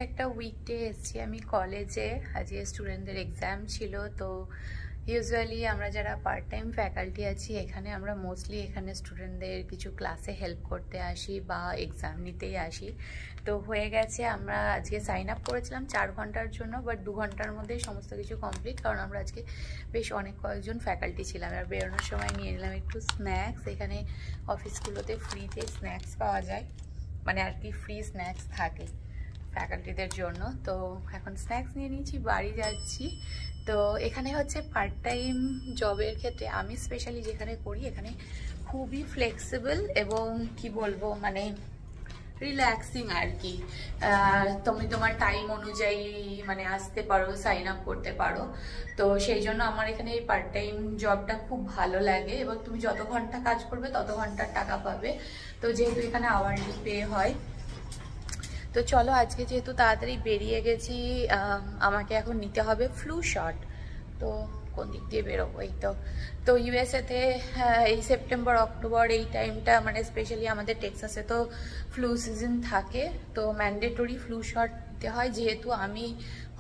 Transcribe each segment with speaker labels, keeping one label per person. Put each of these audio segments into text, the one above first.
Speaker 1: একটা উইকডে এসেছি আমি কলেজে। আজকে স্টুডেন্টদের এক্সাম ছিল। তো ইউজুয়ালি আমরা যারা পার্ট টাইম ফ্যাকাল্টি আছি এখানে আমরা মোস্টলি এখানে স্টুডেন্টদের কিছু ক্লাসে হেল্প করতে আসি বা এক্সাম নিতেই আসি। তো হয়ে গেছে, আমরা আজকে সাইন আপ করেছিলাম 4 ঘন্টার জন্য, বাট 2 ঘন্টার মধ্যেই সমস্ত কিছু কমপ্লিট, কারণ আমরা আজকে বেশ কয়েকজন ফ্যাকাল্টি ছিলাম। আর বেরোনোর সময় নিয়ে নিলাম একটু স্ন্যাক্স। এখানে অফিসগুলোতে ফ্রিতে স্ন্যাক্স পাওয়া যায়, মানে আর কি ফ্রি স্ন্যাক্স থাকে ফ্যাকাল্টিদের জন্য। তো এখন স্ন্যাক্স নিয়ে নিয়েছি, বাড়ি যাচ্ছি। তো এখানে হচ্ছে পার্ট টাইম জবের ক্ষেত্রে আমি স্পেশালি যেখানে করি এখানে খুবই ফ্লেক্সিবল এবং কি বলবো, মানে রিল্যাক্সিং আর কি। তুমি তোমার টাইম অনুযায়ী মানে আসতে পারো, সাইন আপ করতে পারো। তো সেই জন্য আমার এখানে এই পার্ট টাইম জবটা খুব ভালো লাগে, এবং তুমি যত ঘন্টা কাজ করবে তত ঘন্টার টাকা পাবে। তো যেহেতু এখানে আওয়ারলি পে হয়, তো চলো আজকে যেহেতু তাড়াতাড়ি বেরিয়ে গেছি, আমাকে এখন নিতে হবে ফ্লু শট। তো কোন দিক দিয়ে বেরোবো? এই তো ইউএসএতে এই সেপ্টেম্বর অক্টোবর এই টাইমটা, মানে স্পেশালি আমাদের টেক্সাসে তো ফ্লু সিজন থাকে। তো ম্যান্ডেটরি ফ্লু শট নিতে হয়, যেহেতু আমি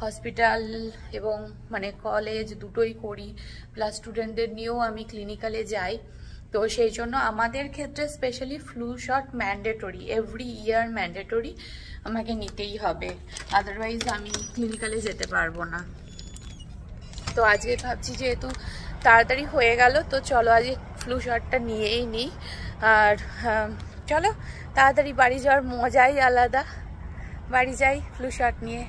Speaker 1: হসপিটাল এবং মানে কলেজ দুটোই করি, প্লাস স্টুডেন্টদের নিয়েও আমি ক্লিনিক্যালে যাই। তো সেই জন্য আমাদের ক্ষেত্রে specially flu shot mandatory, every year mandatory আমাকে নিতেই হবে, আদারওয়াইজ আমি ক্লিনিক্যালে যেতে পারবো না। তো আজকে ভাবছি যেহেতু তাড়াতাড়ি হয়ে গেল, তো চলো আজকে ফ্লু শটটা নিয়েই নিই। আর চলো তাড়াতাড়ি বাড়ি যাওয়ার মজাই আলাদা। বাড়ি যাই ফ্লু শট নিয়ে।